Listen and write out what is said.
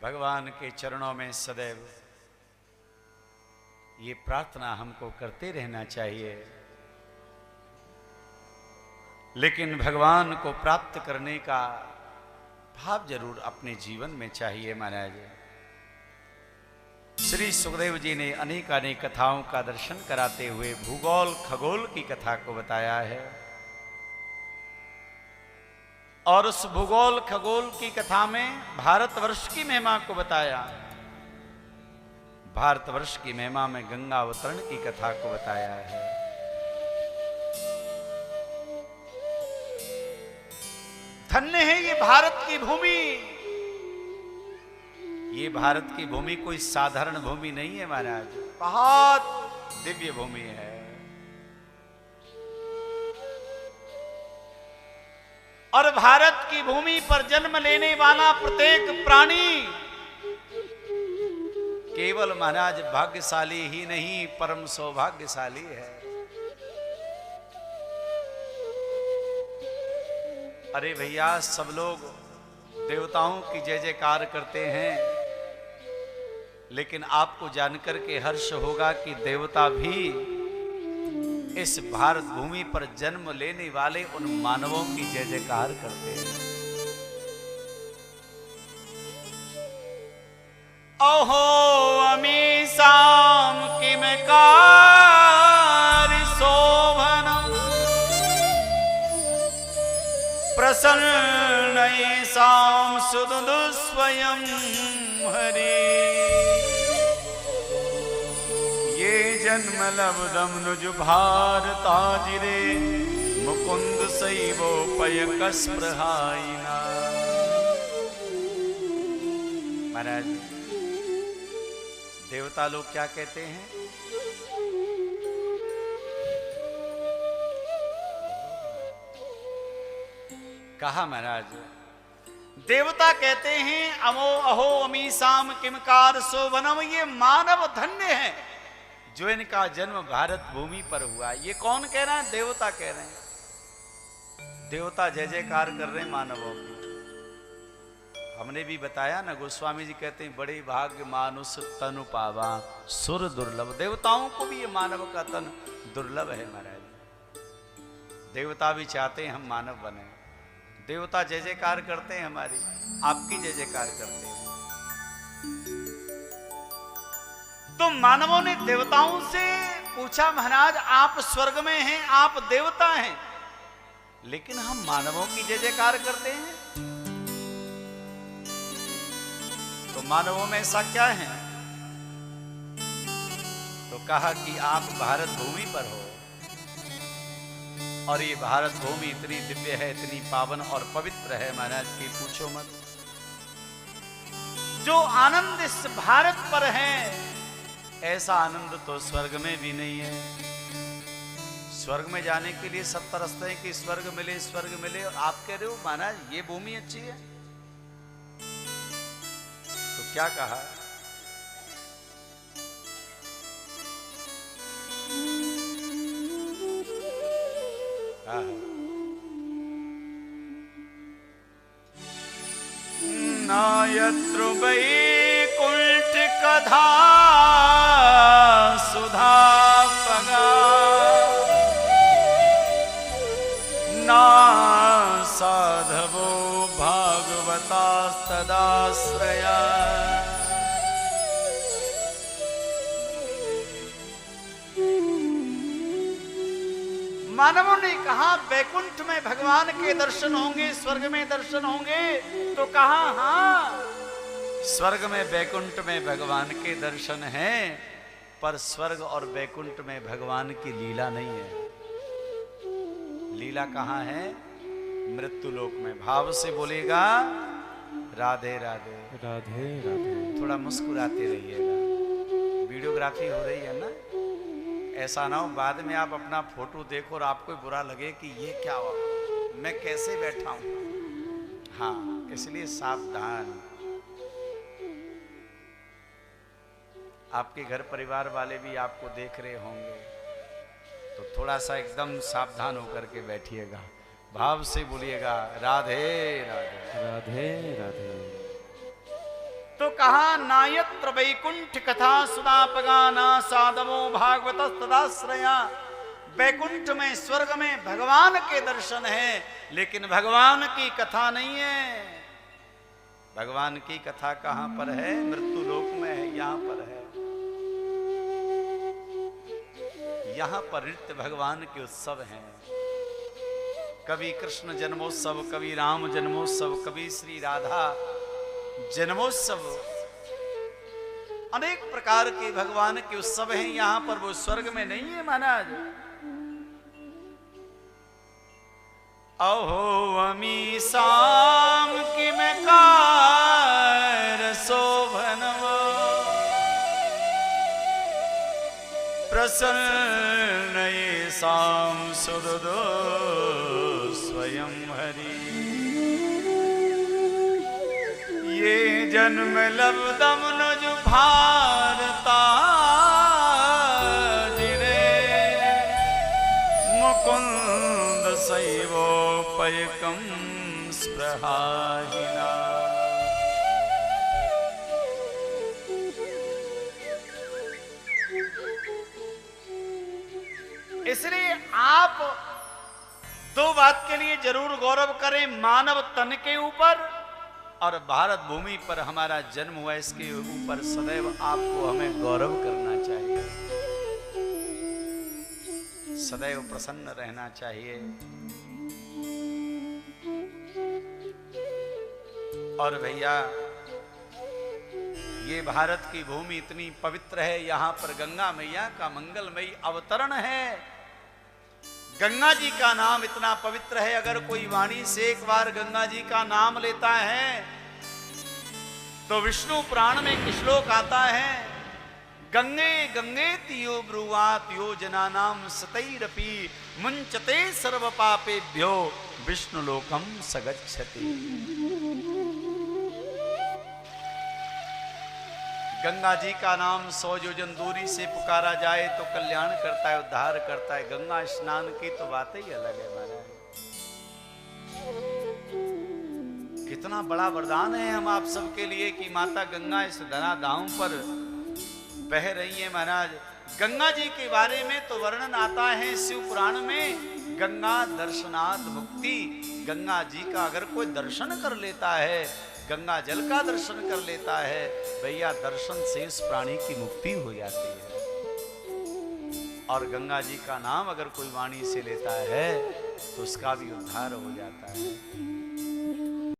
भगवान के चरणों में सदैव ये प्रार्थना हमको करते रहना चाहिए। लेकिन भगवान को प्राप्त करने का भाव जरूर अपने जीवन में चाहिए महाराज। श्री सुखदेव जी ने अनेक अनेक कथाओं का दर्शन कराते हुए भूगोल खगोल की कथा को बताया है, और उस भूगोल खगोल की कथा में भारतवर्ष की महिमा को बताया। भारतवर्ष की महिमा में गंगा अवतरण की कथा को बताया है। धन्य है ये भारत की भूमि। ये भारत की भूमि कोई साधारण भूमि नहीं है महाराज, बहुत दिव्य भूमि है। और भारत की भूमि पर जन्म लेने वाला प्रत्येक प्राणी केवल महाराज भाग्यशाली ही नहीं, परम सौभाग्यशाली है। अरे भैया, सब लोग देवताओं की जय जयकार करते हैं, लेकिन आपको जानकर के हर्ष होगा कि देवता भी इस भारत भूमि पर जन्म लेने वाले उन मानवों की जय जयकार करते हैं। अहो अमीसाम किमकार शोभन प्रसन्नैसाम सुदुदु स्वयं हरि। ये जन्म लब्धम नुज भारताजिरे मुकुंद सैवो पयकस प्रहाइना। महाराज, देवता लोग क्या कहते हैं? कहा महाराज, देवता कहते हैं अमो अहो अमीसाम किमकार शोभनम, ये मानव धन्य है जो इनका जन्म भारत भूमि पर हुआ। ये कौन कह रहा है? देवता कह रहे हैं। देवता जय जयकार कर रहे हैं मानवों की। हमने भी बताया ना, गोस्वामी जी कहते हैं बड़े भाग्य मानुष तनु पावा सुर दुर्लभ। देवताओं को भी ये मानव का तन दुर्लभ है महाराज। देवता भी चाहते हैं हम मानव बने। देवता जय जयकार करते हैं, हमारी आपकी जय जयकार करते हैं। तो मानवों ने देवताओं से पूछा, महाराज आप स्वर्ग में हैं, आप देवता हैं, लेकिन हम मानवों की जय जयकार करते हैं, तो मानवों में ऐसा क्या है? तो कहा कि आप भारत भूमि पर हो, और ये भारत भूमि इतनी दिव्य है, इतनी पावन और पवित्र है महाराज की पूछो मत। जो आनंद इस भारत पर है, ऐसा आनंद तो स्वर्ग में भी नहीं है। स्वर्ग में जाने के लिए सब तरसते हैं कि स्वर्ग मिले स्वर्ग मिले, और आप कह रहे हो महाराज ये भूमि अच्छी है। तो क्या कहा? नायत्र वैकुंठ कधा सुधा पगा, ना साधवो भागवता तदाश्रया। मानवों ने कहा वैकुंठ में भगवान के दर्शन होंगे, स्वर्ग में दर्शन होंगे। तो कहा हाँ, स्वर्ग में वैकुंठ में भगवान के दर्शन हैं, पर स्वर्ग और वैकुंठ में भगवान की लीला नहीं है। लीला कहाँ है? मृत्यु लोक में। भाव से बोलेगा राधे राधे राधे राधे। थोड़ा मुस्कुराते रहिएगा, वीडियोग्राफी हो रही है ना। ऐसा ना हो बाद में आप अपना फोटो देखो और आपको बुरा लगे कि ये क्या हुआ, मैं कैसे बैठा हूं। हाँ, इसलिए सावधान। आपके घर परिवार वाले भी आपको देख रहे होंगे, तो थोड़ा सा एकदम सावधान होकर के बैठिएगा, भाव से बोलिएगा राधे राधे राधे राधे। तो कहा नायत्र वैकुंठ कथा सुदापगाना साधवो भागवत तदाश्रया। वैकुंठ में, स्वर्ग में भगवान के दर्शन है, लेकिन भगवान की कथा नहीं है। भगवान की कथा कहां पर है? मृत्यु लोक में है, यहां पर है। यहां पर नित्य भगवान के उत्सव हैं। कभी कृष्ण जन्मोत्सव, कभी राम जन्मोत्सव, कभी श्री राधा जन्मोत्सव, अनेक प्रकार के भगवान के उत्सव हैं यहां पर। वो स्वर्ग में नहीं है महाराज। अहो अमी शाम की मैं कार शोभनव प्रसन्न ये शाम सुरदो स्वयं हरि। ये जन्म लब्धम नुज भारता जिरे मुकुंद सैवोपयकम स्पृहाहिना। इसलिए आप दो बात के लिए जरूर गौरव करें, मानव तन के ऊपर और भारत भूमि पर हमारा जन्म हुआ, इसके ऊपर सदैव आपको हमें गौरव करना चाहिए, सदैव प्रसन्न रहना चाहिए। और भैया ये भारत की भूमि इतनी पवित्र है, यहां पर गंगा मैया का मंगलमयी अवतरण है। गंगा जी का नाम इतना पवित्र है, अगर कोई वाणी से एक बार गंगा जी का नाम लेता है तो विष्णु पुराण में एक श्लोक आता है, गंगे गंगे तियो ब्रुवात यो जनानाम सतैरपि मुंचते सर्व पापेभ्यो विष्णु लोकम सगच्छति। गंगा जी का नाम 100 योजन दूरी से पुकारा जाए तो कल्याण करता है, उद्धार करता है। गंगा स्नान की तो बात ही अलग है महाराज। कितना बड़ा वरदान है हम आप सबके लिए कि माता गंगा इस धराधाम पर बह रही है महाराज। गंगा जी के बारे में तो वर्णन आता है शिव पुराण में, गंगा दर्शनात् मुक्ति। गंगा जी का अगर कोई दर्शन कर लेता है, गंगा जल का दर्शन कर लेता है, भैया दर्शन से उस प्राणी की मुक्ति हो जाती है। और गंगा जी का नाम अगर कोई वाणी से लेता है तो उसका भी उद्धार हो जाता है।